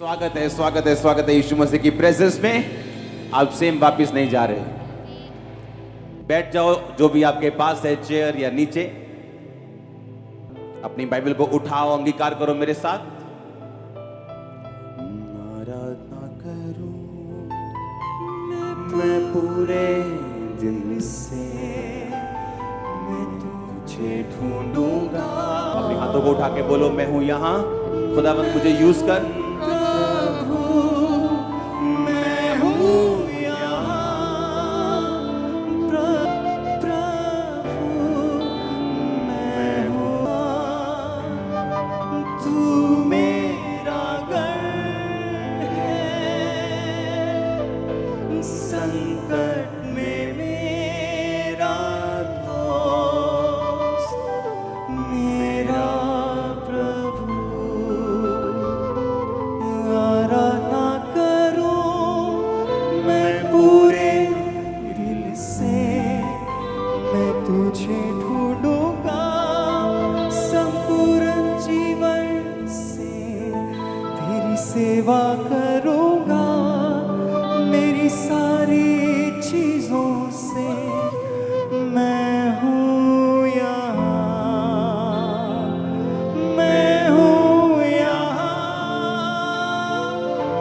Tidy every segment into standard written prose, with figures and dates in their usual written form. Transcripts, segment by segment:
स्वागत है यीशु मसीह की प्रेजेंस में। आप सेम वापिस नहीं जा रहे, बैठ जाओ जो भी आपके पास है, चेयर या नीचे। अपनी बाइबल को उठाओ, अंगीकार करो मेरे साथ। आराधना करूं मैं पूरे दिल से, मैं तुझे ढूंढूंगा। अपने हाथों को उठा के बोलो, मैं हूं यहां, खुदावंद मुझे यूज कर। सेवा करूंगा मेरी सारी चीजों से, मैं हूँ यहाँ, मैं हूँ यहाँ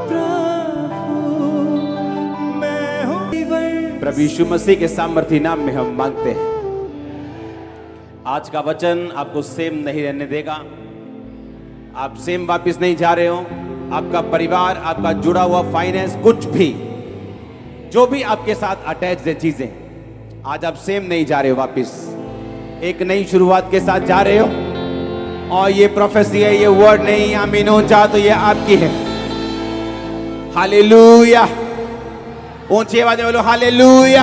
प्रभु, मैं हूँ। प्रभु यीशु मसीह के सामर्थी नाम में हम मांगते हैं। आज का वचन आपको सेम नहीं रहने देगा। आप सेम वापिस नहीं जा रहे हो। आपका परिवार, आपका जुड़ा हुआ फाइनेंस, कुछ भी जो भी आपके साथ अटैच है चीजें, आज आप सेम नहीं जा रहे हो। वापिस एक नई शुरुआत के साथ जा रहे हो। और ये प्रोफेसी है, ये वर्ड नहीं आमीन हो चाह तो ये आपकी है। हालेलुया, ऊंची आवाज में बोलो हालेलुया।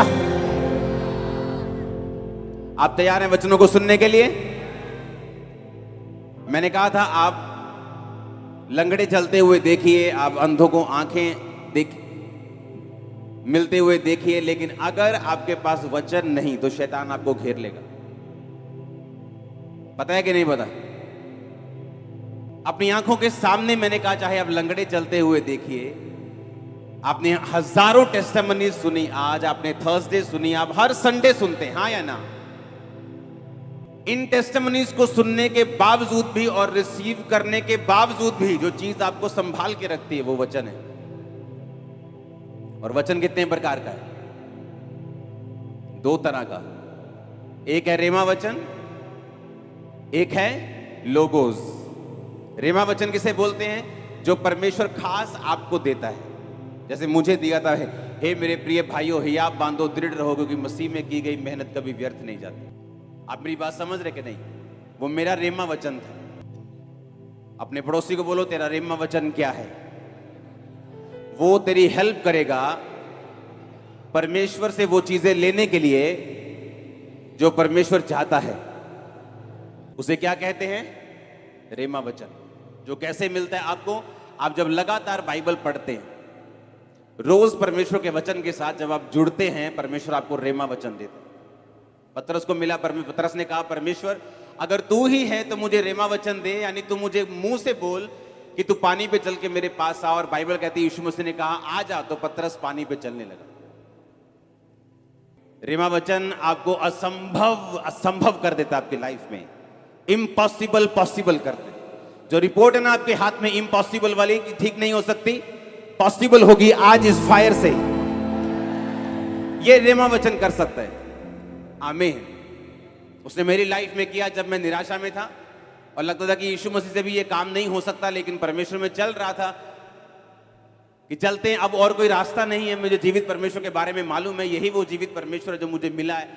आप तैयार हैं वचनों को सुनने के लिए? मैंने कहा था आप लंगड़े चलते हुए देखिए, आप अंधों को आंखें मिलते हुए देखिए, लेकिन अगर आपके पास वचन नहीं तो शैतान आपको घेर लेगा। पता है कि नहीं पता? अपनी आंखों के सामने मैंने कहा, चाहे आप लंगड़े चलते हुए देखिए। आपने हजारों टेस्टिमनी सुनी, आज आपने थर्सडे सुनी, आप हर संडे सुनते हैं, हाँ या ना? इन टेस्टिमनीज को सुनने के बावजूद भी और रिसीव करने के बावजूद भी जो चीज आपको संभाल के रखती है वो वचन है। और वचन कितने प्रकार का है? दो तरह का। एक है रेमा वचन, एक है लोगोस। रेमा वचन किसे बोलते हैं? जो परमेश्वर खास आपको देता है। जैसे मुझे दिया था, हे मेरे प्रिय भाइयों, हियाब बांधो, दृढ़ रहो, क्योंकि मसीह में की गई मेहनत कभी व्यर्थ नहीं जाती। आप मेरी बात समझ रहे कि नहीं? वो मेरा रेमा वचन था। अपने पड़ोसी को बोलो, तेरा रेमा वचन क्या है? वो तेरी हेल्प करेगा परमेश्वर से वो चीजें लेने के लिए जो परमेश्वर चाहता है। उसे क्या कहते हैं? रेमा वचन। जो कैसे मिलता है आपको? आप जब लगातार बाइबल पढ़ते हैं, रोज परमेश्वर के वचन के साथ जब आप जुड़ते हैं, परमेश्वर आपको रेमा वचन देता है। पतरस को मिला, पतरस ने कहा, परमेश्वर अगर तू ही है तो मुझे रेमा वचन दे, यानी तू मुझे मुंह से बोल कि तू पानी पे चल के मेरे पास आ। और बाइबल कहती है यीशु मसीह ने कहा आ जा, तो पतरस पानी पे चलने लगा। रेमा वचन आपको असंभव कर देता आपकी लाइफ में, इम्पॉसिबल पॉसिबल कर देता। जो रिपोर्ट है ना आपके हाथ में इम्पॉसिबल वाली कि ठीक नहीं हो सकती, पॉसिबल होगी आज इस फायर से। ये रेमा वचन कर सकता है। आमीन। उसने मेरी लाइफ में किया जब मैं निराशा में था और लगता था कि यीशु मसीह से भी ये काम नहीं हो सकता, लेकिन परमेश्वर में चल रहा था कि चलते हैं, अब और कोई रास्ता नहीं है। मुझे जीवित परमेश्वर के बारे में मालूम है, यही वो जीवित परमेश्वर है जो मुझे मिला है।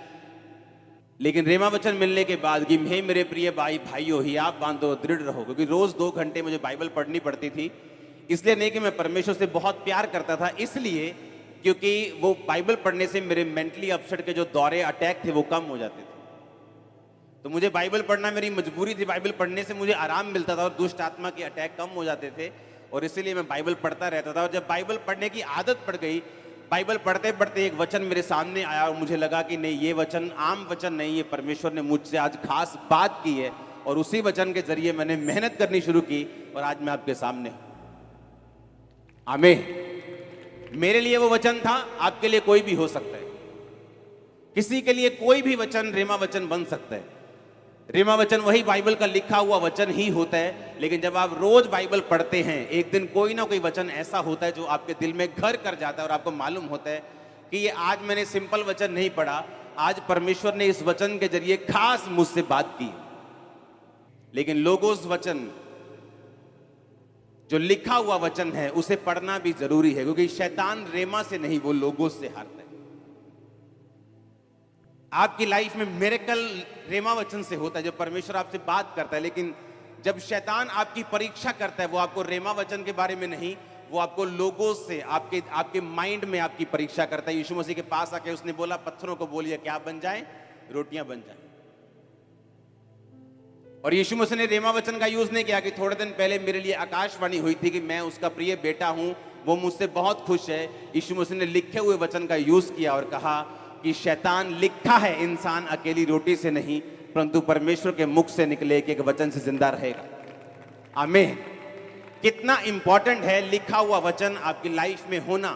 लेकिन रेमा वचन मिलने के बाद कि हे मेरे प्रिय भाइयों, हियाब बांधो, दृढ़ रहो, क्योंकि रोज 2 घंटे मुझे बाइबल पढ़नी पड़ती थी। इसलिए नहीं कि मैं परमेश्वर से बहुत प्यार करता था, इसलिए क्योंकि वो बाइबल पढ़ने से मेरे मेंटली अपसेट के जो दौरे, अटैक थे, वो कम हो जाते थे। तो मुझे बाइबल पढ़ना मेरी मजबूरी थी। बाइबल पढ़ने से मुझे आराम मिलता था और दुष्ट आत्मा के अटैक कम हो जाते थे, और इसीलिए मैं बाइबल पढ़ता रहता था। और जब बाइबल पढ़ने की आदत पड़ गई, बाइबल पढ़ते पढ़ते एक वचन मेरे सामने आया और मुझे लगा कि नहीं, ये वचन आम वचन नहीं, ये परमेश्वर ने मुझसे आज खास बात की है। और उसी वचन के जरिए मैंने मेहनत करनी शुरू की और आज मैं आपके सामने हूं। आमीन। मेरे लिए वो वचन था, आपके लिए कोई भी हो सकता है। किसी के लिए कोई भी वचन रेमा वचन बन सकता है। रेमा वचन वही बाइबल का लिखा हुआ वचन ही होता है, लेकिन जब आप रोज बाइबल पढ़ते हैं, एक दिन कोई ना कोई वचन ऐसा होता है जो आपके दिल में घर कर जाता है और आपको मालूम होता है कि ये आज मैंने सिंपल वचन नहीं पढ़ा, आज परमेश्वर ने इस वचन के जरिए खास मुझसे बात की। लेकिन लोगोस वचन, जो लिखा हुआ वचन है, उसे पढ़ना भी जरूरी है, क्योंकि शैतान रेमा से नहीं, वो लोगोस से हारता है। आपकी लाइफ में मिरेकल रेमा वचन से होता है, जब परमेश्वर आपसे बात करता है। लेकिन जब शैतान आपकी परीक्षा करता है, वो आपको रेमा वचन के बारे में नहीं, वो आपको लोगों से, आपके माइंड में आपकी परीक्षा करता है। यीशु मसीह के पास आके उसने बोला, पत्थरों को बोलिए क्या बन जाए, रोटियां बन जाए। और यीशु मसीह ने रेमा वचन का यूज नहीं किया कि थोड़े दिन पहले मेरे लिए आकाशवाणी हुई थी कि मैं उसका प्रिय बेटा हूं, वो मुझसे बहुत खुश है। यीशु मसीह ने लिखे हुए वचन का यूज किया और कहा कि शैतान, लिखा है इंसान अकेली रोटी से नहीं परंतु परमेश्वर के मुख से निकले एक वचन से जिंदा रहेगा। आमीन। कितना इंपॉर्टेंट है लिखा हुआ वचन आपकी लाइफ में होना,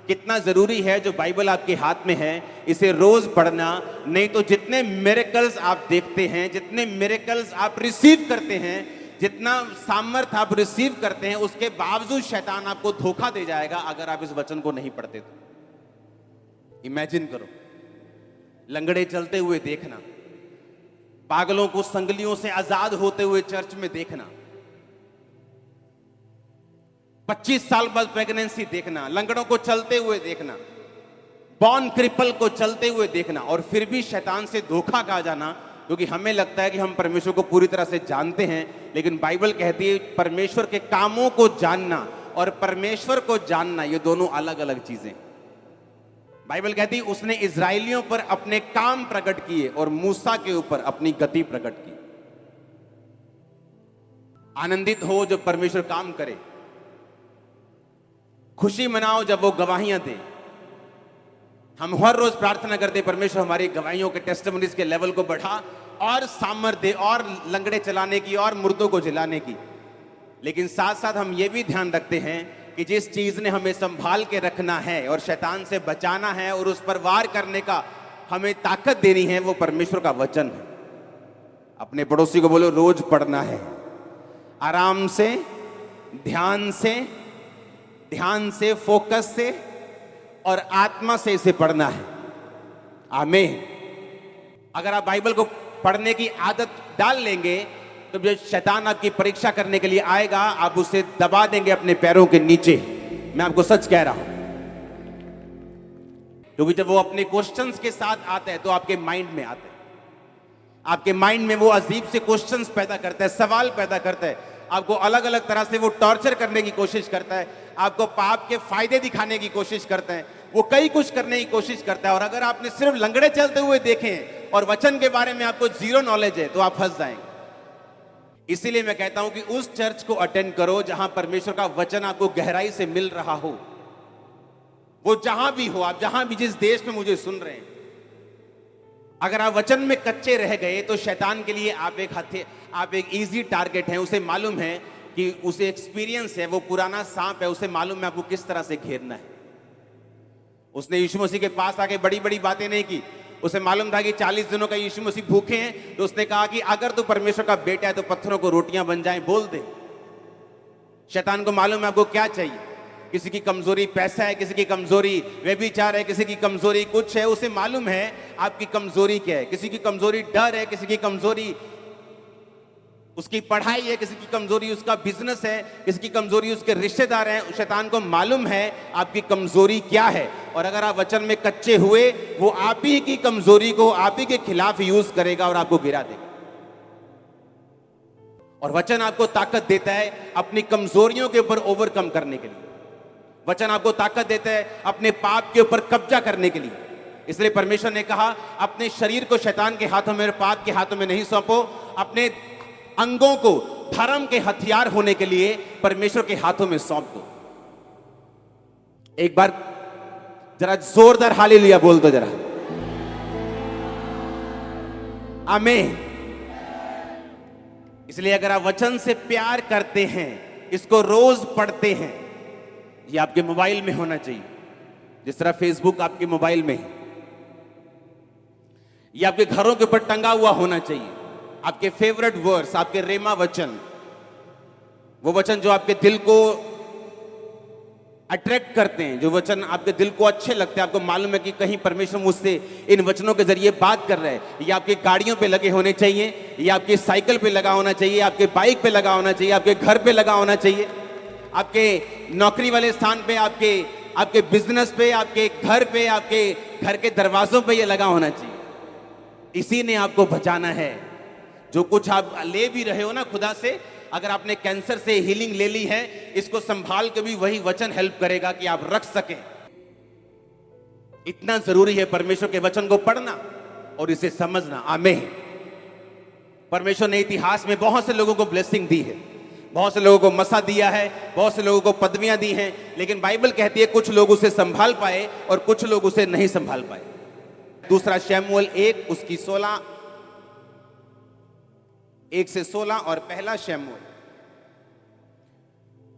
कितना जरूरी है जो बाइबल आपके हाथ में है, इसे रोज पढ़ना। नहीं तो जितने मिरेकल्स आप देखते हैं, जितने मिरेकल्स आप रिसीव करते हैं, जितना सामर्थ आप रिसीव करते हैं, उसके बावजूद शैतान आपको धोखा दे जाएगा अगर आप इस वचन को नहीं पढ़ते तो। इमेजिन करो, लंगड़े चलते हुए देखना, पागलों को संगलियों से आजाद होते हुए चर्च में देखना, 25 साल बाद प्रेगनेंसी देखना, लंगड़ों को चलते हुए देखना, बॉर्न क्रिपल को चलते हुए देखना, और फिर भी शैतान से धोखा खा जाना, क्योंकि हमें लगता है कि हम परमेश्वर को पूरी तरह से जानते हैं। लेकिन बाइबल कहती है परमेश्वर के कामों को जानना और परमेश्वर को जानना, ये दोनों अलग अलग चीजें। बाइबल कहती है उसने इजराइलियों पर अपने काम प्रकट किए और मूसा के ऊपर अपनी गति प्रकट की। आनंदित हो जब परमेश्वर काम करे, खुशी मनाओ जब वो गवाहियां दे। हम हर रोज प्रार्थना करते, परमेश्वर हमारी गवाहियों के टेस्टिमनीज के लेवल को बढ़ा और सामर्थ दे, और लंगड़े चलाने की और मुर्दों को जिलाने की। लेकिन साथ साथ हम ये भी ध्यान रखते हैं कि जिस चीज ने हमें संभाल के रखना है और शैतान से बचाना है और उस पर वार करने का हमें ताकत देनी है, वो परमेश्वर का वचन है। अपने पड़ोसी को बोलो, रोज पढ़ना है, आराम से, ध्यान से, फोकस से और आत्मा से इसे पढ़ना है। आमीन। अगर आप बाइबल को पढ़ने की आदत डाल लेंगे तो जब शैतान आपकी परीक्षा करने के लिए आएगा, आप उसे दबा देंगे अपने पैरों के नीचे। मैं आपको सच कह रहा हूं, क्योंकि जब वो अपने क्वेश्चंस के साथ आता है तो आपके माइंड में आता है, आपके माइंड में वो अजीब से क्वेश्चंस पैदा करता है, सवाल पैदा करता है, आपको अलग अलग तरह से वो टॉर्चर करने की कोशिश करता है, आपको पाप के फायदे दिखाने की कोशिश करता है, वो कई कुछ करने की कोशिश करता है। और अगर आपने सिर्फ लंगड़े चलते हुए देखें और वचन के बारे में आपको जीरो नॉलेज है तो आप फंस जाएंगे। इसीलिए मैं कहता हूं कि उस चर्च को अटेंड करो जहां परमेश्वर का वचन आपको गहराई से मिल रहा हो। वो जहां भी हो, आप जहां भी, जिस देश में मुझे सुन रहे हैं, अगर आप वचन में कच्चे रह गए तो शैतान के लिए आप एक इजी टारगेट हैं। उसे मालूम है कि उसे एक्सपीरियंस है, वो पुराना सांप है, उसे मालूम है आपको किस तरह से घेरना है। उसने यीशु मसीह के पास आके बड़ी बड़ी बातें नहीं की। उसे मालूम था कि 40 दिनों का यीशु मसीह भूखे हैं, तो उसने कहा कि अगर तू परमेश्वर का बेटा है तो पत्थरों को रोटियां बन जाएं, बोल दे। शैतान को मालूम है आपको क्या चाहिए। किसी की कमजोरी पैसा है, किसी की कमजोरी व्यभिचार है, किसी की कमजोरी कुछ है। उसे मालूम है आपकी कमजोरी क्या है। किसी की कमजोरी डर है, किसी की कमजोरी उसकी पढ़ाई है, किसी की कमजोरी उसका बिजनेस है, किसी की कमजोरी उसके रिश्तेदार हैं। शैतान को मालूम है आपकी कमजोरी क्या है, और अगर आप वचन में कच्चे हुए, वो आप ही की कमजोरी को आप ही के खिलाफ यूज करेगा और आपको गिरा देगा। और वचन आपको ताकत देता है अपनी कमजोरियों के ऊपर ओवरकम करने के लिए। वचन आपको ताकत देता है अपने पाप के ऊपर कब्जा करने के लिए। इसलिए परमेश्वर ने कहा, अपने शरीर को शैतान के हाथों में, पाप के हाथों में नहीं सौंपो। अपने अंगों को धर्म के हथियार होने के लिए परमेश्वर के हाथों में सौंप दो। एक बार जरा जोरदार हालेलुया बोल दो जरा। आमीन। इसलिए अगर आप वचन से प्यार करते हैं, इसको रोज पढ़ते हैं, ये आपके मोबाइल में होना चाहिए, जिस तरह फेसबुक आपके मोबाइल में है। ये आपके घरों के ऊपर टंगा हुआ होना चाहिए। आपके फेवरेट वर्ड्स, आपके रेमा वचन, वो वचन जो आपके दिल को अट्रैक्ट करते हैं, जो वचन आपके दिल को अच्छे लगते हैं, आपको मालूम है कि कहीं परमेश्वर मुझसे इन वचनों के जरिए बात कर रहे हैं। ये आपकी गाड़ियों पे लगे होने चाहिए, ये आपकी साइकिल पे लगा होना चाहिए, आपके बाइक पे लगा होना चाहिए, आपके घर पे लगा होना चाहिए, आपके नौकरी वाले स्थान पे, आपके बिजनेस पे, आपके घर पे, आपके घर के दरवाजों पे ये लगा होना चाहिए। इसी ने आपको बचाना है। जो कुछ आप ले भी रहे हो ना खुदा से, अगर आपने कैंसर से हीलिंग ले ली है, इसको संभाल के भी वही वचन हेल्प करेगा कि आप रख सकें। इतना जरूरी है परमेश्वर के वचन को पढ़ना और इसे समझना। आमीन। परमेश्वर ने इतिहास में बहुत से लोगों को ब्लेसिंग दी है, बहुत से लोगों को मसा दिया है, बहुत से लोगों को पदवियां दी हैं, लेकिन बाइबल कहती है कुछ लोग उसे संभाल पाए और कुछ लोग उसे नहीं संभाल पाए। दूसरा शमूएल 1 उसकी 16 1 से 16 और पहला शमूएल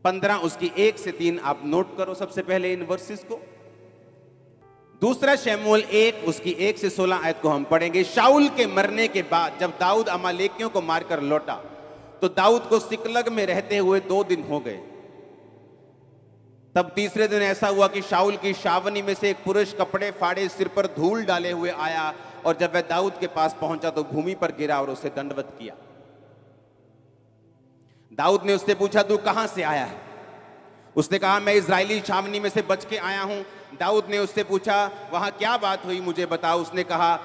15 उसकी 1 से 3 आप नोट करो सबसे पहले इन वर्सेस को। दूसरा शमूएल 1 उसकी 1 से 16 आयत को हम पढ़ेंगे। शाऊल के मरने के बाद जब दाऊद अमालेकियों को मारकर लौटा तो दाऊद को सिकलग में रहते हुए 2 दिन हो गए। तब तीसरे दिन ऐसा हुआ कि शाऊल की छावनी में से एक पुरुष कपड़े फाड़े सिर पर धूल डाले हुए आया और जब वह दाऊद के पास पहुंचा तो भूमि पर गिरा और उसे दंडवत किया। दाऊद ने उससे पूछा तू कहां से आया है? उसने कहा मैं इजरायली छावनी में से बच के आया हूं। दाऊद ने उससे पूछा वहां क्या बात हुई मुझे बताओ। उसने कहा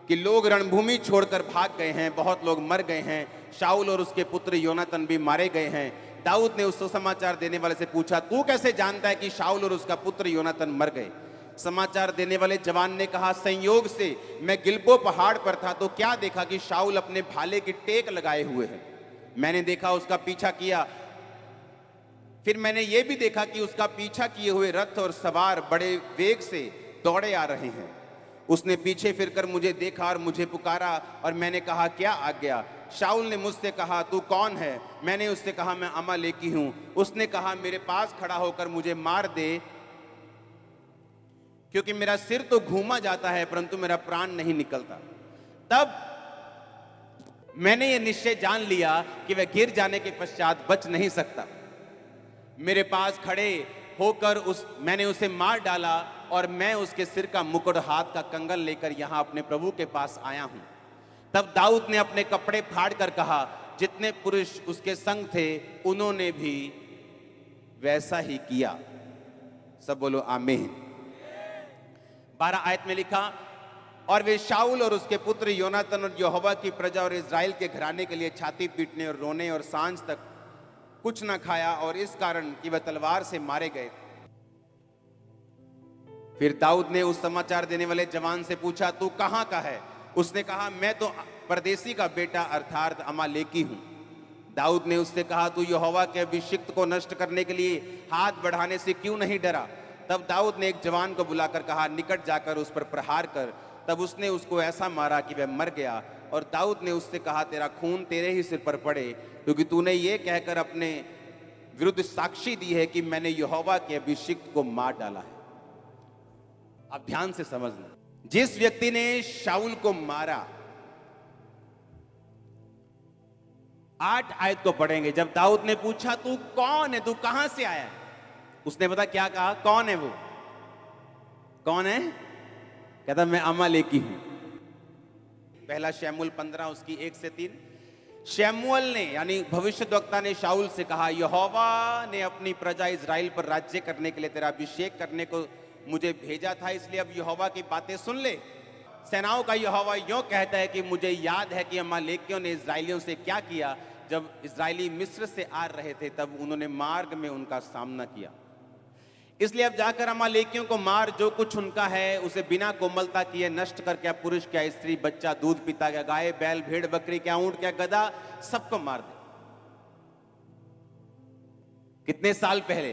कि लोग रणभूमि छोड़कर भाग गए हैं, बहुत लोग मर गए हैं, शाऊल और उसके पुत्र योनातन भी मारे गए हैं। दाऊद ने उसको समाचार देने वाले से पूछा तू कैसे जानता है कि शाऊल और उसका पुत्र योनातन मर गए? समाचार देने वाले जवान ने कहा संयोग से मैं गिलबो पहाड़ पर था तो क्या देखा कि शाऊल अपने भाले की टेक लगाए हुए है। मैंने देखा उसका पीछा किया, फिर मैंने यह भी देखा कि उसका पीछा किए हुए रथ और सवार बड़े वेग से दौड़े आ रहे हैं। उसने पीछे फिरकर मुझे देखा और मुझे पुकारा और मैंने कहा क्या आज्ञा? शाऊल ने मुझसे कहा तू कौन है? मैंने उससे कहा मैं अमालेकी हूं। उसने कहा मेरे पास खड़ा होकर मुझे मार दे, क्योंकि मेरा सिर तो घूमा जाता है परंतु मेरा प्राण नहीं निकलता। तब मैंने ये निश्चय जान लिया कि वह गिर जाने के पश्चात बच नहीं सकता। मेरे पास खड़े होकर मैंने उसे मार डाला और मैं उसके सिर का मुकुट हाथ का कंगन लेकर यहां अपने प्रभु के पास आया हूं। तब दाऊद ने अपने कपड़े फाड़ कर कहा जितने पुरुष उसके संग थे उन्होंने भी वैसा ही किया। सब बोलो आमीन। 12 आयत में लिखा और वे शाऊल और उसके पुत्र योनातन और यहोवा की प्रजा और इजराइल के घराने के लिए छाती पीटने और रोने और सांझ तक कुछ न खाया और इस कारण कि वह तलवार से मारे गए। फिर दाऊद ने उस समाचार देने वाले जवान से पूछा तू कहां का है? उसने कहा मैं तो परदेसी का बेटा अर्थात अमालेकी हूं। दाऊद ने उससे कहा तू यहोवा के अभिषिक्त को नष्ट करने के लिए हाथ बढ़ाने से क्यों नहीं डरा? तब दाऊद ने एक जवान को बुलाकर कहा निकट जाकर उस पर प्रहार कर। तब उसने उसको ऐसा मारा कि वह मर गया। और दाऊद ने उससे कहा तेरा खून तेरे ही सिर पर पड़े, क्योंकि तूने ये कहकर अपने विरुद्ध साक्षी दी है कि मैंने यहोवा के अभिषिक्त को मार डाला है। अब ध्यान से समझना, जिस व्यक्ति ने शाऊल को मारा, 8 आयत को पढ़ेंगे। जब दाऊद ने पूछा तू कौन है, तू कहां से आया है, उसने बता क्या कहा? कौन है वो? कौन है? कहता मैं अमालेकी हूं। पहला शमूएल 15 उसकी 1 से 3। शमूएल ने यानी भविष्यद्वक्ता ने शाऊल से कहा यहोवा ने अपनी प्रजा इजराइल पर राज्य करने के लिए तेरा अभिषेक करने को मुझे भेजा था, इसलिए अब यहोवा की बातें सुन ले। सेनाओं का यहोवा यूं कहता है कि मुझे याद है कि अमालेकियों ने इजराइलियों से क्या किया। जब इजराइली मिस्र से आ रहे थे तब उन्होंने मार्ग में उनका सामना किया, इसलिए अब जाकर अमालेकियों को मार, जो कुछ उनका है उसे बिना कोमलता किए नष्ट कर। क्या पुरुष, क्या स्त्री, बच्चा, दूध पीता, क्या गाय, बैल, भेड़, बकरी, क्या ऊंट, क्या गधा, सबको मार दे। कितने साल पहले?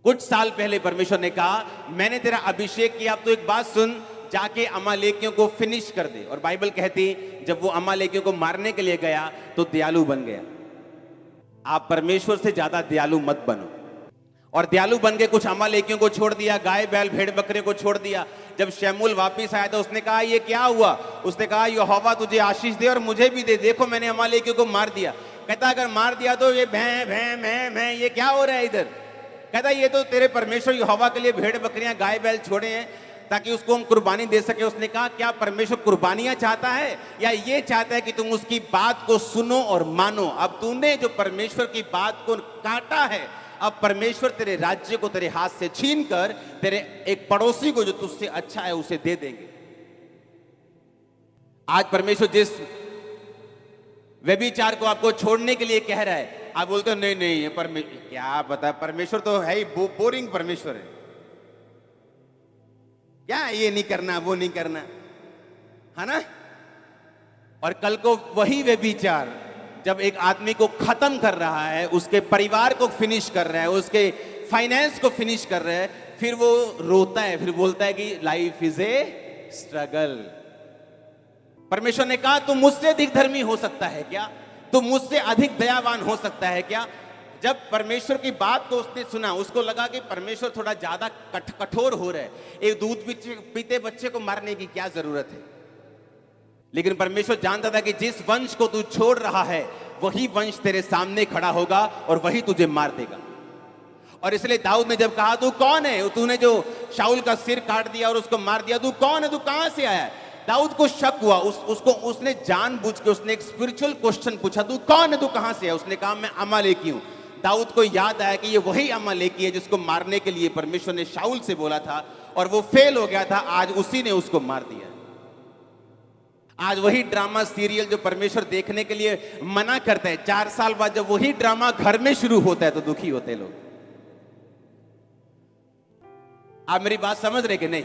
कुछ साल पहले परमेश्वर ने कहा मैंने तेरा अभिषेक किया, अब तो एक बात सुन, जाके अमालेकियों को फिनिश कर दे। और बाइबल कहती जब वो अमालेकियों को मारने के लिए गया तो दयालु बन गया। आप परमेश्वर से ज्यादा दयालु मत बनो। और दयालु बन के कुछ अमालेकियों को छोड़ दिया, गाय बैल भेड़ बकरे को छोड़ दिया। जब शमूएल वापिस आया तो उसने कहा ये क्या हुआ? उसने कहा यहोवा तुझे आशीष दे और मुझे भी दे, देखो मैंने अमालेकियों को मार दिया। कहता अगर मार दिया तो ये भैं भैं भैं भैं ये क्या हो रहा है इधर? कहता ये तो तेरे परमेश्वर यहोवा के लिए भेड़ बकरियां गाय बैल छोड़े हैं ताकि उसको हम कुर्बानी दे सके। उसने कहा क्या परमेश्वर कुर्बानियां चाहता है या ये चाहता है कि तुम उसकी बात को सुनो और मानो? अब तूने जो परमेश्वर की बात को काटा है, अब परमेश्वर तेरे राज्य को तेरे हाथ से छीन कर तेरे एक पड़ोसी को जो तुझसे अच्छा है उसे दे देंगे। आज परमेश्वर जिस व्यभिचार को आपको छोड़ने के लिए कह रहा है, आप बोलते हो नहीं नहीं ये क्या पता, परमेश्वर तो है ही बोरिंग परमेश्वर है, क्या ये नहीं करना वो नहीं करना, है ना? और कल को वही व्यभिचार जब एक आदमी को खत्म कर रहा है, उसके परिवार को फिनिश कर रहा है, उसके फाइनेंस को फिनिश कर रहा है, फिर वो रोता है, फिर बोलता है कि लाइफ इज ए स्ट्रगल। परमेश्वर ने कहा तुम मुझसे अधिक धर्मी हो सकता है क्या? तुम मुझसे अधिक दयावान हो सकता है क्या? जब परमेश्वर की बात को उसने सुना, उसको लगा कि परमेश्वर थोड़ा ज्यादा कठोर हो रहा है, एक दूध पीते बच्चे को मारने की क्या जरूरत है? लेकिन परमेश्वर जानता था कि जिस वंश को तू छोड़ रहा है वही वंश तेरे सामने खड़ा होगा और वही तुझे मार देगा। और इसलिए दाऊद ने जब कहा तू कौन है, तूने जो शाऊल का सिर काट दिया और उसको मार दिया, तू कौन है, तू कहां से आया? दाऊद को शक हुआ, उसने जानबूझ के उसने एक स्पिरिचुअल क्वेश्चन पूछा, तू कौन है, तू कहां से है? उसने कहा मैं अमालेकी हूं। दाऊद को याद आया कि ये वही अमालेकी है जिसको मारने के लिए परमेश्वर ने शाऊल से बोला था और वो फेल हो गया था, आज उसी ने उसको मार दिया। आज वही ड्रामा सीरियल जो परमेश्वर देखने के लिए मना करता है, 4 साल बाद जब वही ड्रामा घर में शुरू होता है तो दुखी होते हैं लोग। आप मेरी बात समझ रहे कि नहीं?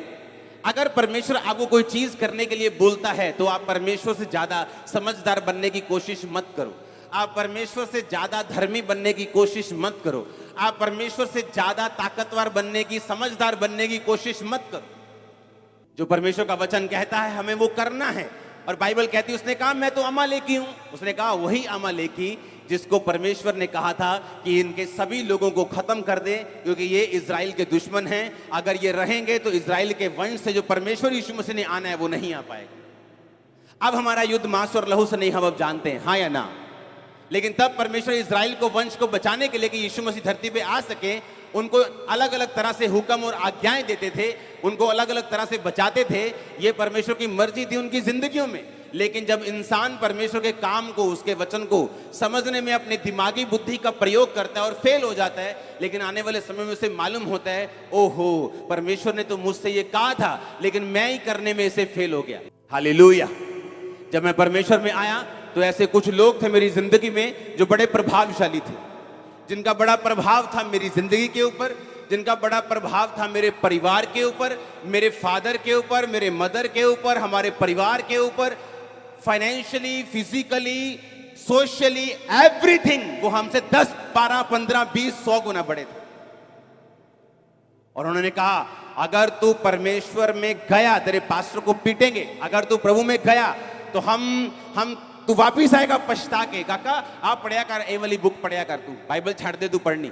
अगर परमेश्वर आपको कोई चीज करने के लिए बोलता है तो आप परमेश्वर से ज्यादा समझदार बनने की कोशिश मत करो। आप परमेश्वर से ज्यादा धर्मी बनने की कोशिश मत करो। आप परमेश्वर से ज्यादा ताकतवर बनने की, समझदार बनने की कोशिश मत करो। जो परमेश्वर का वचन कहता है हमें वो करना है। और बाइबल कहती है, उसने कहा मैं तो अमालेकी हूं। उसने कहा वही अमालेकी जिसको परमेश्वर ने कहा था कि इनके सभी लोगों को खत्म कर दे क्योंकि ये इजराइल के दुश्मन हैं। अगर ये रहेंगे तो इजराइल के वंश से जो परमेश्वर यीशु मसीह ने आना है वो नहीं आ पाएगा। अब हमारा युद्ध मांस और लहू से नहीं, हम अब जानते हैं, हाँ या ना? लेकिन तब परमेश्वर इजराइल को, वंश को बचाने के लिए कि यीशु मसीह धरती पे आ सके, उनको अलग अलग तरह से हुक्म और आज्ञाएं देते थे, उनको अलग अलग तरह से बचाते थे। ये परमेश्वर की मर्जी थी उनकी जिंदगियों में। लेकिन जब इंसान परमेश्वर के काम को, उसके वचन को समझने में अपनी दिमागी बुद्धि का प्रयोग करता है और फेल हो जाता है, लेकिन आने वाले समय में उसे मालूम होता है ओहो परमेश्वर ने तो मुझसे ये कहा था लेकिन मैं ही करने में इसे फेल हो गया। हालेलुया। जब मैं परमेश्वर में आया तो ऐसे कुछ लोग थे मेरी जिंदगी में जो बड़े प्रभावशाली थे, जिनका बड़ा प्रभाव था मेरी जिंदगी के ऊपर, जिनका बड़ा प्रभाव था मेरे परिवार के ऊपर, मेरे फादर के ऊपर, मेरे मदर के ऊपर, हमारे परिवार के ऊपर, फाइनेंशियली, फिजिकली, सोशली, एवरीथिंग। वो हमसे 10, 12, 15, 20, 100 गुना बड़े थे। और उन्होंने कहा अगर तू परमेश्वर में गया, तेरे पास्टर को पीटेंगे। अगर तू प्रभु में गया तो हम तू वापिस आएगा पछता के। काका आप पढ़िया कर, ए वाली बुक पढ़िया कर, तू बाइबल छाड़ दे, तू पढ़नी।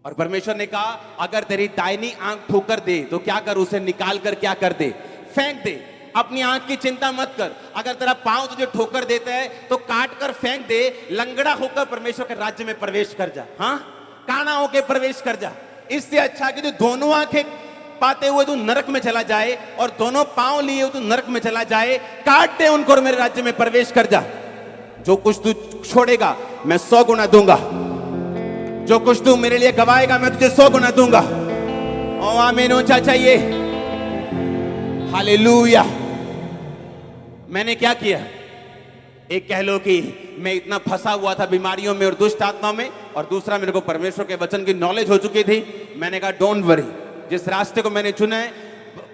और परमेश्वर ने कहा अगर तेरी दाहिनी आंख ठोकर दे तो क्या कर, उसे निकाल कर क्या कर दे, फेंक दे। अपनी आंख की चिंता मत कर। अगर तेरा पांव तुझे ठोकर देता है तो काट कर फेंक दे। लंगड़ा होकर परमेश्वर के राज्य में प्रवेश कर जा। हाँ, काना होकर प्रवेश कर जा। इससे अच्छा कि तू दोनों आंखें पाते हुए तू नरक में चला जाए और दोनों पांव लिए हुए तू नरक में चला जाए। काट दे उनको और मेरे राज्य में प्रवेश कर जा। जो कुछ तू छोड़ेगा मैं 100 गुना दूंगा। जो कुछ तू मेरे लिए गवाएगा मैं तुझे 100 गुना दूंगा। ओ आमीन ऊंचा चाहिए। हालेलुया। मैंने क्या किया? एक कह लो कि मैं इतना फंसा हुआ था बीमारियों में और दुष्ट आत्मा में, और दूसरा मेरे को परमेश्वर के वचन की नॉलेज हो चुकी थी। मैंने कहा डोंट वरी, जिस रास्ते को मैंने चुना है,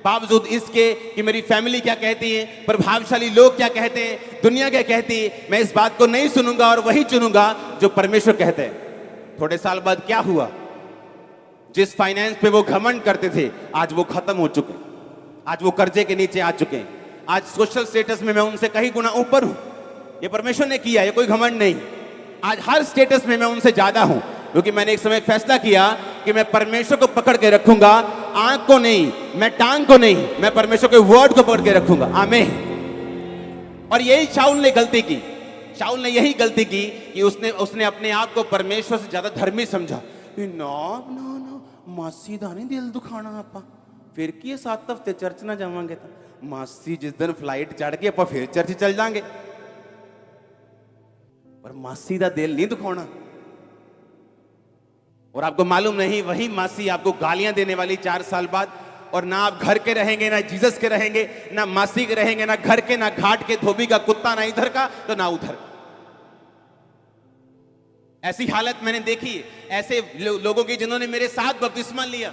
बावजूद इसके कि मेरी फैमिली क्या कहती है, प्रभावशाली लोग क्या कहते हैं, दुनिया क्या कहती है, मैं इस बात को नहीं सुनूंगा और वही चुनूंगा जो परमेश्वर कहते हैं। थोड़े साल बाद क्या हुआ? जिस फाइनेंस पे वो घमंड करते थे आज वो खत्म हो चुके, आज वो कर्जे के नीचे आ चुके हैं। आज सोशल स्टेटस में मैं उनसे कहीं गुना ऊपर हूं। ये परमेश्वर ने किया, ये कोई घमंड नहीं। आज हर स्टेटस में मैं उनसे ज्यादा हूं, क्योंकि मैंने एक समय फैसला किया कि मैं परमेश्वर को पकड़ के रखूंगा, आंख को नहीं, मैं टांग को नहीं, मैं परमेश्वर के वर्ड को पकड़ के रखूंगा। आमीन। और यही शाऊल ने गलती की, शाऊल ने यही गलती की कि उसने अपने आप को परमेश्वर से ज्यादा धर्मी समझा। ना मासी दा नहीं दिल दुखाना, आपा फिर की 7 हफ्ते चर्च ना जावांगे तो मासी जिस दिन फ्लाइट चढ़ गई आप फिर चर्च चल जाएंगे, पर मासी दा दिल नहीं दुखाना। और आपको मालूम नहीं, वही मासी आपको गालियां देने वाली 4 साल बाद, और ना आप घर के रहेंगे, ना जीसस के रहेंगे, ना मासी के रहेंगे, ना घर के, ना घाट के धोबी का कुत्ता, ना इधर का तो ना उधर। ऐसी हालत मैंने देखी ऐसे लोगों की जिन्होंने मेरे साथ बपतिस्मा लिया,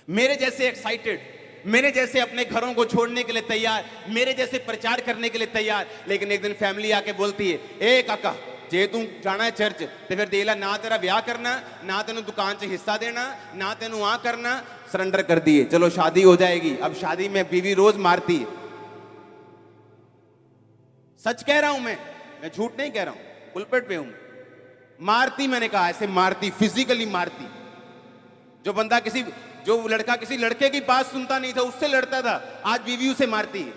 मेरे जैसे एक्साइटेड, मेरे जैसे अपने घरों को छोड़ने के लिए तैयार, मेरे जैसे प्रचार करने के लिए तैयार, लेकिन एक दिन फैमिली आके बोलती है, ए काका जे तू जाना है चर्च तो फिर देला ना तेरा ब्याह करना, ना तेन दुकान च हिस्सा देना, ना तेन आ करना, सरेंडर कर दिए, चलो शादी हो जाएगी। अब शादी में बीवी रोज मारती है। सच कह रहा हूं मैं झूठ नहीं कह रहा हूं, पुलपिट पे हूं। मारती, मैंने कहा ऐसे मारती, फिजिकली मारती। जो लड़का किसी लड़के की बात सुनता नहीं था उससे लड़ता था, आज बीवी उसे मारती है।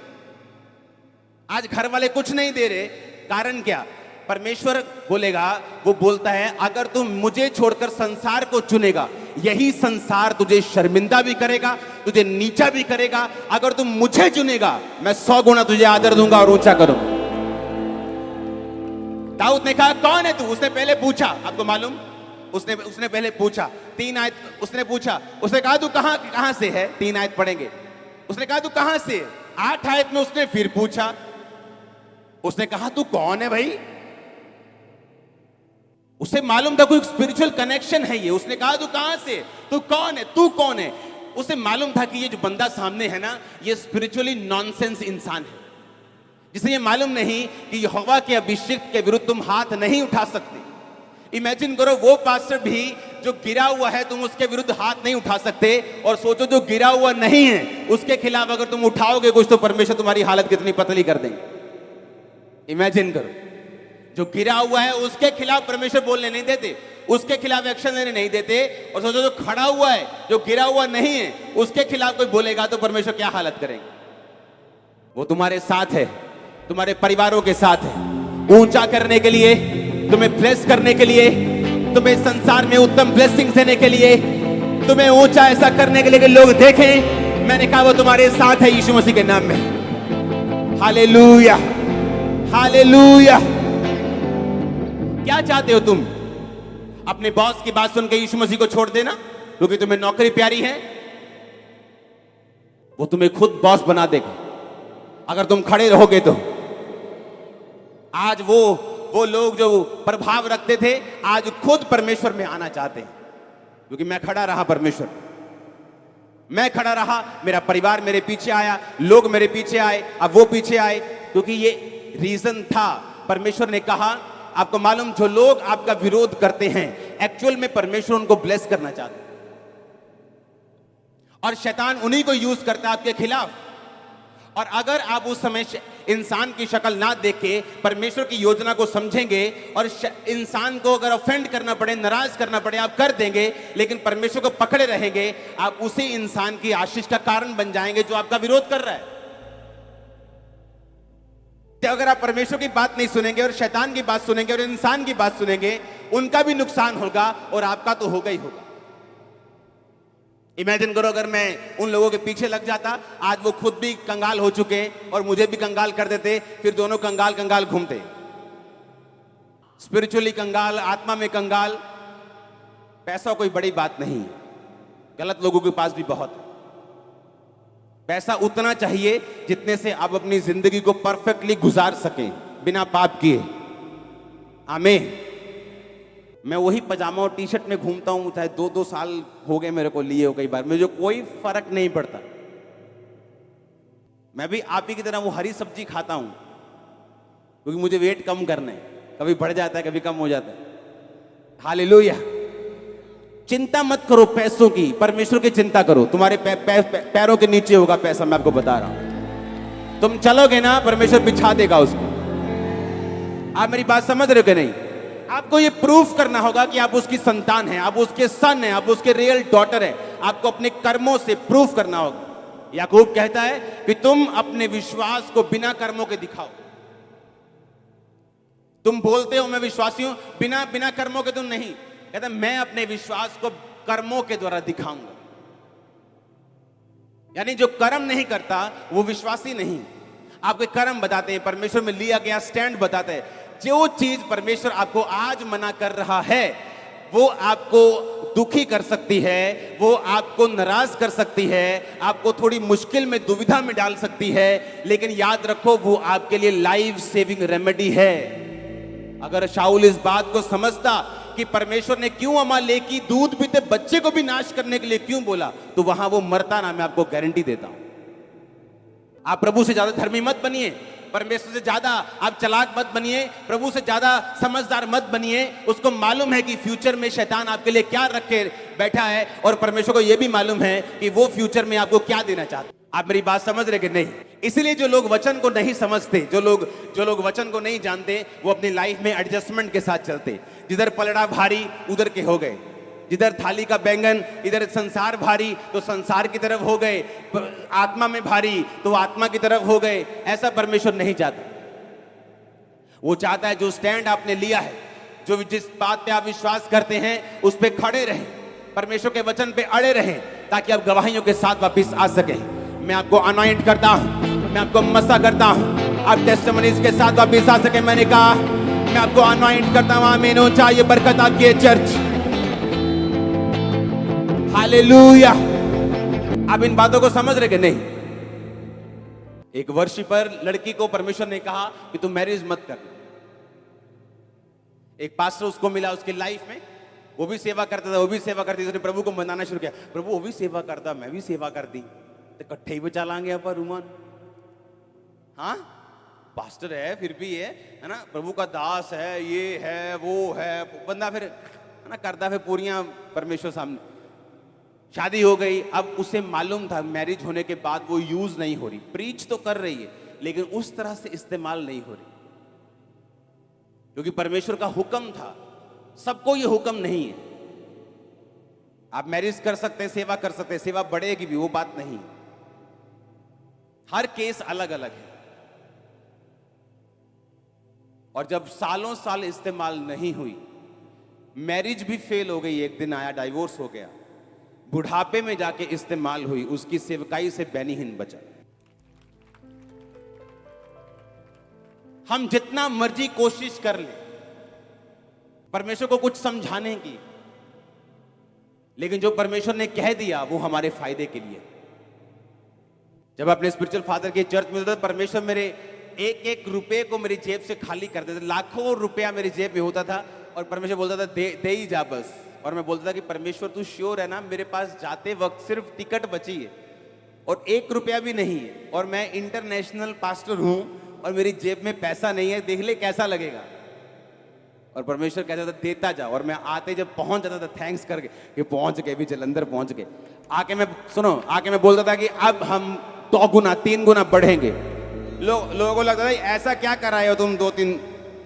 आज घर वाले कुछ नहीं दे रहे, कारण क्या? परमेश्वर बोलेगा, वो बोलता है अगर तुम मुझे छोड़कर संसार को चुनेगा, यही संसार तुझे शर्मिंदा भी करेगा, तुझे नीचा भी करेगा। अगर तुम मुझे चुनेगा, मैं 100 गुना तुझे आदर दूंगा और ऊंचा करूंगा। दाऊद ने कहा कौन है तू? उसने पहले पूछा, आपको मालूम, उसने पहले पूछा 3 आयत, उसने पूछा, उसने कहा तू कहां से है? 3 आयत पढ़ेंगे। उसने कहा तू कहां से है? 8 आयत में उसने फिर पूछा, उसने कहा तू कौन है भाई? उसे मालूम था कोई स्पिरिचुअल कनेक्शन है ये। उसने कहा तू कहां से, तू कौन है, तू कौन है? उसे मालूम था कि ये जो बंदा सामने है ना, ये स्पिरिचुअली नॉनसेंस इंसान है, जिसे ये मालूम नहीं कि यहोवा के अभिषेक के विरुद्ध तुम हाथ नहीं उठा सकते। इमेजिन करो, वो पास्टर भी जो गिरा हुआ है, तुम उसके विरुद्ध हाथ नहीं उठा सकते, और सोचो जो गिरा हुआ नहीं है उसके खिलाफ अगर तुम उठाओगे कुछ, तो परमेश्वर तुम्हारी हालत कितनी पतली कर देंगे। इमेजिन करो, जो गिरा हुआ है उसके खिलाफ परमेश्वर बोलने नहीं देते, उसके खिलाफ एक्शन लेने नहीं देते, और सोचो जो खड़ा हुआ है, जो गिरा हुआ नहीं है, उसके खिलाफ कोई बोलेगा तो परमेश्वर क्या हालत करेंगे? वो तुम्हारे साथ है, तुम्हारे परिवारों के साथ है, ऊंचा करने के लिए, तुम्हें ब्लेस करने के लिए, तुम्हें संसार में उत्तम ब्लेसिंग देने के लिए, तुम्हें ऊंचा ऐसा करने के लिए कि लोग देखें। मैंने कहा वो तुम्हारे साथ है यीशु मसीह के नाम में। Hallelujah, hallelujah. क्या चाहते हो तुम? अपने बॉस की बात सुन के यीशु मसीह को छोड़ देना क्योंकि तुम्हें नौकरी प्यारी है? वो तुम्हें खुद बॉस बना देगा अगर तुम खड़े रहोगे तो। आज वो लोग जो प्रभाव रखते थे, आज खुद परमेश्वर में आना चाहते हैं, क्योंकि मैं खड़ा रहा, परमेश्वर, मैं खड़ा रहा, मेरा परिवार मेरे पीछे आया, लोग मेरे पीछे आए, अब वो पीछे आए, क्योंकि ये रीजन था। परमेश्वर ने कहा, आपको मालूम, जो लोग आपका विरोध करते हैं, एक्चुअल में परमेश्वर उनको ब्लेस करना चाहते हैं, और शैतान उन्हीं को यूज करता है आपके खिलाफ। और अगर आप उस समय इंसान की शक्ल ना देख के परमेश्वर की योजना को समझेंगे, और इंसान को अगर ऑफेंड करना पड़े, नाराज करना पड़े, आप कर देंगे, लेकिन परमेश्वर को पकड़े रहेंगे, आप उसी इंसान की आशीष का कारण बन जाएंगे जो आपका विरोध कर रहा है। तो अगर आप परमेश्वर की बात नहीं सुनेंगे और शैतान की बात सुनेंगे और इंसान की बात सुनेंगे, उनका भी नुकसान होगा और आपका तो होगा ही होगा। इमेजिन करो, अगर मैं उन लोगों के पीछे लग जाता, आज वो खुद भी कंगाल हो चुके और मुझे भी कंगाल कर देते, फिर दोनों कंगाल कंगाल घूमते, स्पिरिचुअली कंगाल, आत्मा में कंगाल। पैसा कोई बड़ी बात नहीं है, गलत लोगों के पास भी बहुत है। पैसा उतना चाहिए जितने से आप अपनी जिंदगी को परफेक्टली गुजार सकें बिना पाप किए। आमीन। मैं वही पजामा और टी शर्ट में घूमता हूं, चाहे 2-2 साल हो गए मेरे को लिए हो, कई बार मुझे कोई फर्क नहीं पड़ता। मैं भी आप ही की तरह वो हरी सब्जी खाता हूं, क्योंकि मुझे वेट कम करना है, कभी बढ़ जाता है, कभी कम हो जाता है। हालेलुया। चिंता मत करो पैसों की, परमेश्वर की चिंता करो। तुम्हारे पैरों के नीचे होगा पैसा, मैं आपको बता रहा हूं। तुम चलोगे ना, परमेश्वर बिछा देगा उसको। आप मेरी बात समझ रहे हो कि नहीं? आपको ये प्रूफ करना होगा कि आप उसकी संतान हैं, आप उसके सन हैं, आप उसके रियल डॉटर हैं। आपको अपने कर्मों से प्रूफ करना होगा। याकूब कहता है कि तुम अपने विश्वास को बिना कर्मों के दिखाओ। तुम बोलते हो मैं विश्वासी हूं, बिना बिना कर्मों के तुम नहीं। कहता मैं अपने विश्वास को कर्मों के द्वारा दिखाऊंगा। यानी जो कर्म नहीं करता वो विश्वासी नहीं। आपके कर्म बताते हैं, परमेश्वर में लिया गया स्टैंड बताते हैं। जो चीज परमेश्वर आपको आज मना कर रहा है वो आपको दुखी कर सकती है, वो आपको नाराज कर सकती है, आपको थोड़ी मुश्किल में, दुविधा में डाल सकती है, लेकिन याद रखो वो आपके लिए लाइफ सेविंग रेमेडी है। अगर शाऊल इस बात को समझता कि परमेश्वर ने क्यों अमालेकी दूध पीते बच्चे को भी नाश करने के लिए क्यों बोला, तो वहां वो मरता ना। मैं आपको गारंटी देता हूं। आप प्रभु से ज्यादा धर्मी मत बनिए, परमेश्वर से ज्यादा आप चालाक मत बनिए, प्रभु से ज्यादा समझदार मत बनिए। उसको मालूम है कि फ्यूचर में शैतान आपके लिए क्या रख के बैठा है, और परमेश्वर को यह भी मालूम है कि वो फ्यूचर में आपको क्या देना चाहता है। आप मेरी बात समझ रहे कि नहीं? इसलिए जो लोग वचन को नहीं समझते, जो लोग वचन को नहीं जानते, वो अपनी लाइफ में एडजस्टमेंट के साथ चलते। जिधर पलड़ा भारी उधर के हो गए, जिधर थाली का बैंगन इधर संसार भारी तो संसार की तरफ हो गए, आत्मा में भारी तो आत्मा की तरफ हो गए। ऐसा परमेश्वर नहीं चाहता। वो चाहता है जो स्टैंड आपने लिया है, जो जिस बात पे आप विश्वास करते हैं उस पे खड़े रहें, परमेश्वर के वचन पे अड़े रहें, ताकि आप गवाहियों के साथ वापस आ सकें। मैं आपको अनॉइंट करता हूं, मैं आपको मसा करता हूं, आप टेस्टिमनीज के साथ वापस आ सके। मैंने कहा मैं आपको अनॉइंट करता हूं। आमीन हो चाहिए, बरकत आपकी है चर्च। हालेलुया। आप इन बातों को समझ रहे कि नहीं? एक वर्शिपर लड़की को परमेश्वर ने कहा कि तुम मैरिज मत कर। एक पास्टर उसको मिला उसकी लाइफ में, वो भी सेवा करता था, वो भी सेवा करती थी। उसने प्रभु को मनाना शुरू किया, प्रभु वो भी सेवा करता, मैं भी सेवा करती, तो इकट्ठे ही बचा लांगे अपन रूमान। हाँ, पास्टर है फिर भी है ना, प्रभु का दास है, ये है वो है, बंदा फिर है ना करता, फिर पूरियां परमेश्वर सामने। शादी हो गई, अब उसे मालूम था मैरिज होने के बाद वो यूज नहीं हो रही, प्रीच तो कर रही है लेकिन उस तरह से इस्तेमाल नहीं हो रही, क्योंकि परमेश्वर का हुक्म था। सबको ये हुक्म नहीं है। आप मैरिज कर सकते हैं, सेवा कर सकते हैं, सेवा बढ़ेगी भी, वो बात नहीं। हर केस अलग अलग है। और जब सालों साल इस्तेमाल नहीं हुई, मैरिज भी फेल हो गई, एक दिन आया डाइवोर्स हो गया, बुढ़ापे में जाके इस्तेमाल हुई, उसकी सेवकाई से बेनीहीन बचा। हम जितना मर्जी कोशिश कर ले परमेश्वर को कुछ समझाने की, लेकिन जो परमेश्वर ने कह दिया वो हमारे फायदे के लिए। जब अपने स्पिरिचुअल फादर के चर्च में था, परमेश्वर मेरे एक एक रुपए को मेरी जेब से खाली कर देते। लाखों रुपया मेरी जेब में होता था और परमेश्वर बोलता था दे ही जा बस। और मैं बोलता था कि परमेश्वर तू श्योर है ना, मेरे पास जाते वक्त सिर्फ टिकट बची है और 1 रुपया भी नहीं है, और मैं इंटरनेशनल पास्टर हूं और मेरी जेब में पैसा नहीं है, देख ले कैसा लगेगा। और परमेश्वर कहता था देता जा, और मैं आते जब पहुंच जाता था थैंक्स करके कि पहुंच गए भी, जलंधर पहुंच गए। आके मैं बोलता था कि अब हम 2 गुना 3 गुना बढ़ेंगे। लोगों को लगता था ऐसा क्या कर रहे हो तुम 2-3।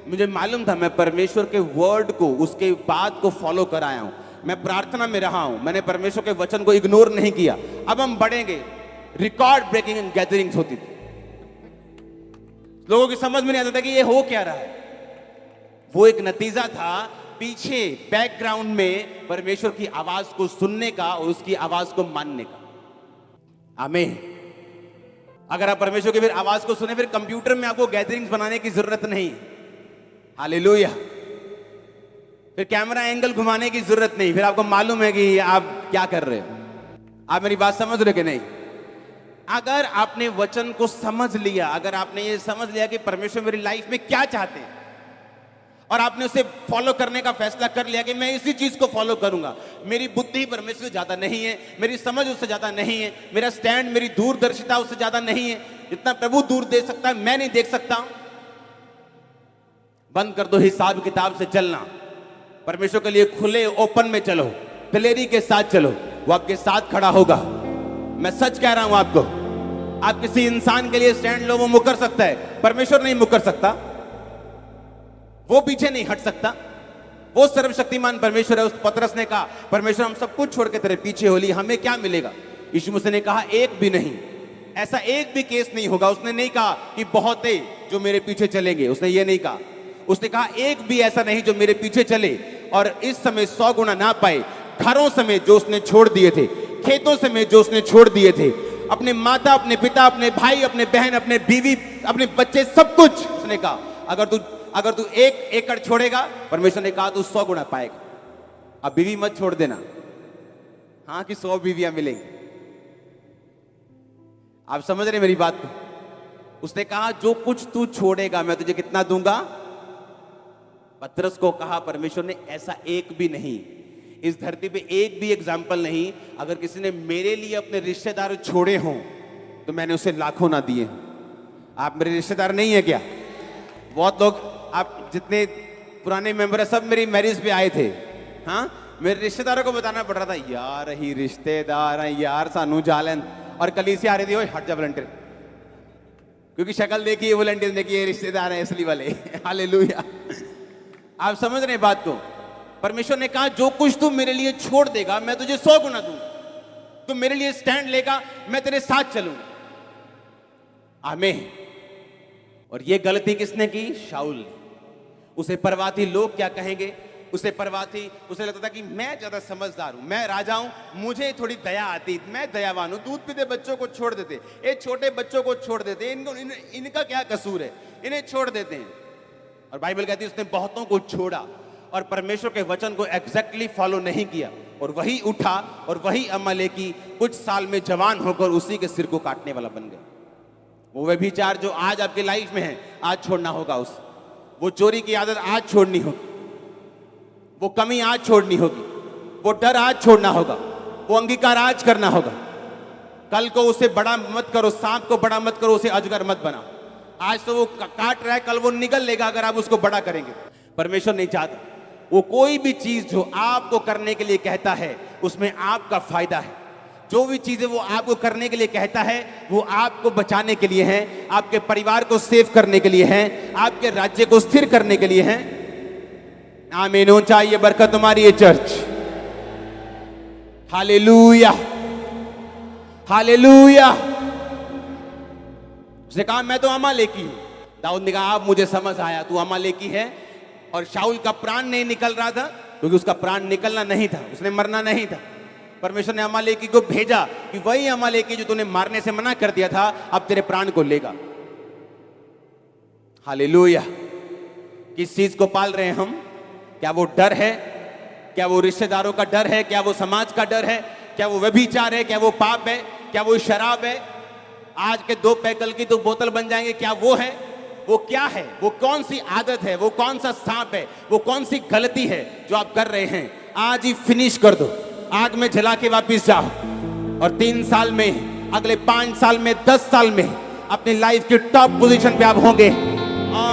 मुझे मालूम था मैं परमेश्वर के वर्ड को, उसके बात को फॉलो कर आया हूं। मैं प्रार्थना में रहा हूं, मैंने परमेश्वर के वचन को इग्नोर नहीं किया। अब हम बढ़ेंगे। रिकॉर्ड ब्रेकिंग गैदरिंग्स होती थी। लोगों की समझ में नहीं आता था कि ये हो क्या रहा है। वो एक नतीजा था पीछे बैकग्राउंड में परमेश्वर की आवाज को सुनने का और उसकी आवाज को मानने का। आमीन। अगर आप परमेश्वर की फिर आवाज को सुने, फिर कंप्यूटर में आपको गैदरिंग्स बनाने की जरूरत नहीं। हालेलुया। फिर कैमरा एंगल घुमाने की जरूरत नहीं, फिर आपको मालूम है कि आप क्या कर रहे हो। आप मेरी बात समझ रहे कि नहीं? अगर आपने वचन को समझ लिया, अगर आपने ये समझ लिया कि परमेश्वर मेरी लाइफ में क्या चाहते हैं, और आपने उसे फॉलो करने का फैसला कर लिया कि मैं इसी चीज को फॉलो करूंगा, मेरी बुद्धि परमेश्वर से ज्यादा नहीं है, मेरी समझ उससे ज्यादा नहीं है, मेरा स्टैंड, मेरी दूरदर्शिता उससे ज्यादा नहीं है, जितना प्रभु दूर देख सकता है मैं नहीं देख सकता। बंद कर दो हिसाब किताब से चलना, परमेश्वर के लिए खुले ओपन में चलो, दिलेरी के साथ चलो, वो आपके साथ खड़ा होगा। मैं सच कह रहा हूं आपको। आप किसी इंसान के लिए स्टैंड लो, वो मुकर सकता है, परमेश्वर नहीं मुकर सकता। वो पीछे नहीं हट सकता। वो सर्वशक्तिमान परमेश्वर है। उस पतरस ने कहा, परमेश्वर हम सब कुछ छोड़ के तेरे पीछे हो ली, हमें क्या मिलेगा? यीशु मसीह ने कहा, एक भी नहीं, ऐसा एक भी केस नहीं होगा। उसने नहीं कहा कि बहुत है जो मेरे पीछे चलेंगे, उसने ये नहीं कहा। उसने कहा एक भी ऐसा नहीं जो मेरे पीछे चले और इस समय 100 गुना ना पाए। घरों समेत जो उसने छोड़ दिए थे, खेतों समेत जो उसने छोड़ दिए थे, अपने माता, अपने पिता, अपने भाई, अपने बहन, अपने बीवी, अपने बच्चे, सब कुछ। उसने कहा अगर तू 1 एकड़ छोड़ेगा, परमेश्वर ने कहा तू 100 गुना पाएगा। अब बीवी मत छोड़ देना, हाँ, कि 100 बीवियां मिलेंगी। आप समझ रहे मेरी बात को? उसने कहा जो कुछ तू छोड़ेगा मैं तुझे कितना दूंगा। पतरस को कहा परमेश्वर ने, ऐसा एक भी नहीं, इस धरती पे एक भी एग्जाम्पल नहीं, अगर किसी ने मेरे लिए अपने रिश्तेदार छोड़े हों तो मैंने उसे लाखों ना दिए। आप मेरे रिश्तेदार नहीं है क्या? बहुत लोग, आप जितने पुराने मेंबर है सब मेरी मैरिज पे आए थे। हाँ, मेरे रिश्तेदारों को बताना पड़ रहा था, यार ही रिश्तेदार हैं यार, सानू जालन। और कलीसिया आ रही थी, ओए हट जा वॉलंटियर, क्योंकि शक्ल देखी, वॉलंटियर देखिए, रिश्तेदार है असली वाले। हालेलुया। आप समझ रहे बात को? परमेश्वर ने कहा जो कुछ तू मेरे लिए छोड़ देगा मैं तुझे 100 गुना दूंगा। तू मेरे लिए स्टैंड लेगा, मैं तेरे साथ चलूंगा। आमीन। और ये गलती किसने की? शाऊल ने। उसे परवाह थी लोग क्या कहेंगे, उसे परवाह थी, उसे लगता था कि मैं ज्यादा समझदार हूं, मैं राजा हूं, मुझे थोड़ी दया आती, मैं दयावान हूं। दूध पीते बच्चों को छोड़ देते, ये छोटे बच्चों को छोड़ देते, इनका क्या कसूर है, इन्हें छोड़ देते हैं। और बाइबल कहती है उसने बहुतों को छोड़ा और परमेश्वर के वचन को एग्जैक्टली फॉलो नहीं किया, और वही उठा और वही अमालेकी कुछ साल में जवान होकर उसी के सिर को काटने वाला बन गया। वो व्यभिचार जो आज आपकी लाइफ में है, आज छोड़ना होगा। वो चोरी की आदत आज छोड़नी होगी, वो कमी आज छोड़नी होगी, वो डर आज छोड़ना होगा, वो अंगीकार आज करना होगा। कल को उसे बड़ा मत करो, सांप को बड़ा मत करो, उसे अजगर मत बनाओ। आज तो वो काट रहा है, कल वो निगल लेगा अगर आप उसको बड़ा करेंगे। परमेश्वर नहीं चाहता। वो कोई भी चीज जो आपको करने के लिए कहता है उसमें आपका फायदा है। जो भी चीजें वो आपको करने के लिए कहता है वो आपको बचाने के लिए है, आपके परिवार को सेव करने के लिए है, आपके राज्य को स्थिर करने के लिए है। आमीन। ऊंचा ये बरकत तुम्हारी है चर्च। Hallelujah, hallelujah. उसने कहा मैं तो अमालेकी हूं। दाऊद ने कहा अब मुझे समझ आया तू अमालेकी है। और शाऊल का प्राण नहीं निकल रहा था क्योंकि उसका प्राण निकलना नहीं था, उसने मरना नहीं था। परमेश्वर ने अमालेकी को भेजा कि वही अमालेकी जो तूने मारने से मना कर दिया था अब तेरे प्राण को लेगा। हालेलुया। किस चीज को पाल रहे हैं हम? क्या वो डर है? क्या वो रिश्तेदारों का डर है? क्या वो समाज का डर है? क्या वो व्यभिचार है? क्या वो पाप है? क्या वो शराब है? आज के 2 पैकल की तो बोतल बन जाएंगे, क्या वो है? वो क्या है? वो कौन सी आदत है? वो कौन सा सांप है? वो कौन सी गलती है जो आप कर रहे हैं? आज ही फिनिश कर दो, आग में जला के वापिस जाओ और 3 साल में, अगले 5 साल में, 10 साल में अपनी लाइफ की टॉप पोजीशन पे आप होंगे।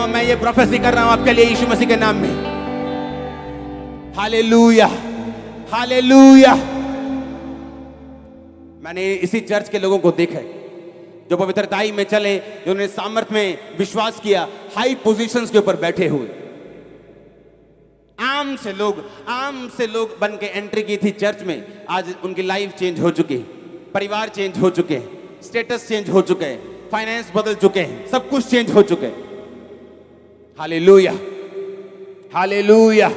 मैं ये प्रोफेसी कर रहा हूं आपके लिए यीशु मसीह के नाम में। Hallelujah, hallelujah. मैंने इसी चर्च के लोगों को देखा है जो पवित्रताई में चले, जिन्होंने सामर्थ्य में विश्वास किया, हाई पोजीशंस के ऊपर बैठे हुए। आम से लोग बन के एंट्री की थी चर्च में। आज उनकी लाइफ चेंज हो चुकी है, परिवार चेंज हो चुके हैं, स्टेटस चेंज हो चुके हैं, फाइनेंस बदल चुके हैं, सब कुछ चेंज हो चुके हैं। Hallelujah, hallelujah.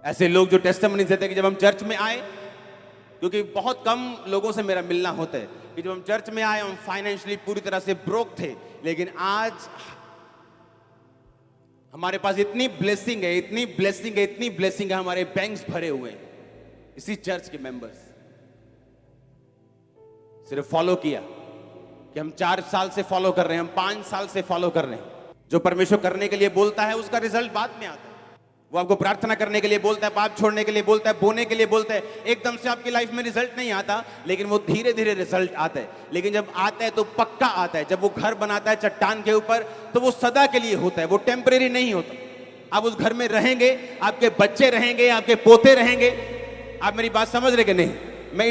ऐसे लोग जो टेस्टिमनी देते हैं कि जब हम चर्च में आए, क्योंकि बहुत कम लोगों से मेरा मिलना होता है कि जब हम चर्च में आए हम फाइनेंशियली पूरी तरह से ब्रोक थे, लेकिन आज हमारे पास इतनी ब्लेसिंग है, इतनी ब्लेसिंग है, इतनी ब्लेसिंग है, हमारे बैंक्स भरे हुए हैं। इसी चर्च के मेंबर्स सिर्फ फॉलो किया कि हम 4 साल से फॉलो कर रहे हैं, हम 5 साल से फॉलो कर रहे हैं। जो परमेश्वर करने के लिए बोलता है उसका रिजल्ट बाद में आता है। वो आपको प्रार्थना करने के लिए बोलता है, पाप छोड़ने के लिए बोलता है, बोने के लिए बोलता है। एकदम से आपकी लाइफ में रिजल्ट नहीं आता, लेकिन वो धीरे धीरे रिजल्ट आता है। लेकिन जब आता है तो पक्का आता है। जब वो घर बनाता है चट्टान के ऊपर तो वो सदा के लिए होता है, वो टेम्परेरी नहीं होता। आप उस घर में रहेंगे, आपके बच्चे रहेंगे, आपके पोते रहेंगे। आप मेरी बात समझ रहे कि नहीं? मैं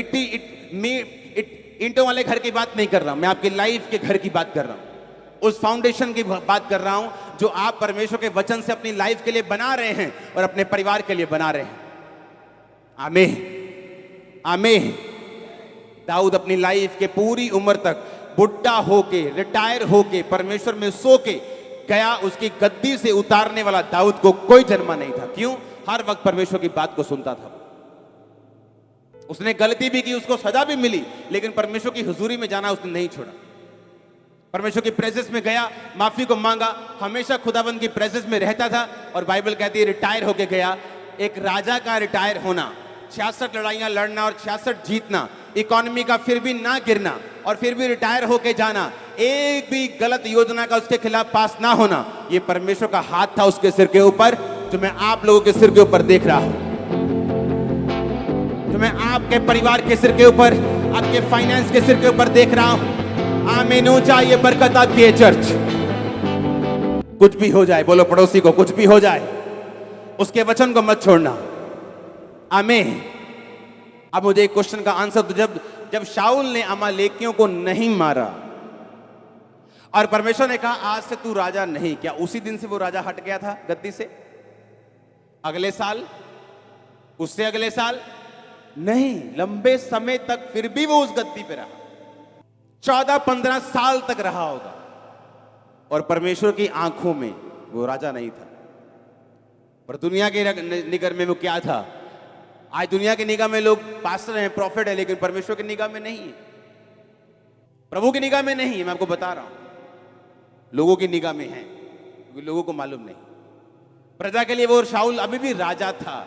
ईंटों वाले घर की बात नहीं कर रहा हूं, मैं आपकी लाइफ के घर की बात कर रहा हूं। उस फाउंडेशन की बात कर रहा हूं जो आप परमेश्वर के वचन से अपनी लाइफ के लिए बना रहे हैं और अपने परिवार के लिए बना रहे हैं। आमीन, आमीन। दाऊद अपनी लाइफ के पूरी उम्र तक बुढ़ा होके, रिटायर होके, परमेश्वर में सो के गया। उसकी गद्दी से उतारने वाला दाऊद को कोई जन्मा नहीं था। क्यों? हर वक्त परमेश्वर की बात को सुनता था। उसने गलती भी की, उसको सजा भी मिली, लेकिन परमेश्वर की हुजूरी में जाना उसने नहीं छोड़ा। परमेश्वर की प्रेजेंस में गया, माफी को मांगा, हमेशा खुदाबंद की प्रेजेंस में रहता था। और बाइबल कहती है रिटायर होके गया। एक राजा का रिटायर होना, 66 लड़ाइयां लड़ना और 66 जीतना, इकोनॉमी का फिर भी ना गिरना और फिर भी रिटायर होके जाना, एक भी गलत योजना का उसके खिलाफ पास ना होना, ये परमेश्वर का हाथ था उसके सिर के ऊपर, जो मैं आप लोगों के सिर के ऊपर देख रहा हूं, जो मैं आपके परिवार के सिर के ऊपर, आपके फाइनेंस के सिर के ऊपर देख रहा हूं। आमीन। ऊंचा ये बरकत आती है चर्च। कुछ भी हो जाए, बोलो पड़ोसी को, कुछ भी हो जाए, उसके वचन को मत छोड़ना। आमीन। अब मुझे एक क्वेश्चन का आंसर दो। जब शाऊल ने अमालेकियों को नहीं मारा और परमेश्वर ने कहा आज से तू राजा नहीं, क्या उसी दिन से वो राजा हट गया था गद्दी से? अगले साल, उससे अगले साल नहीं, लंबे समय तक फिर भी वो उस गद्दी पे रहा। 14-15 साल तक रहा होगा और परमेश्वर की आंखों में वो राजा नहीं था। पर दुनिया के निगाह में वो क्या था? आज दुनिया की निगाह में लोग पास्टर हैं, प्रॉफिट है, लेकिन परमेश्वर की निगाह में नहीं है, प्रभु की निगाह में नहीं है। मैं आपको बता रहा हूं, लोगों की निगाह में है, क्योंकि लोगों को मालूम नहीं। प्रजा के लिए वो शाऊल अभी भी राजा था,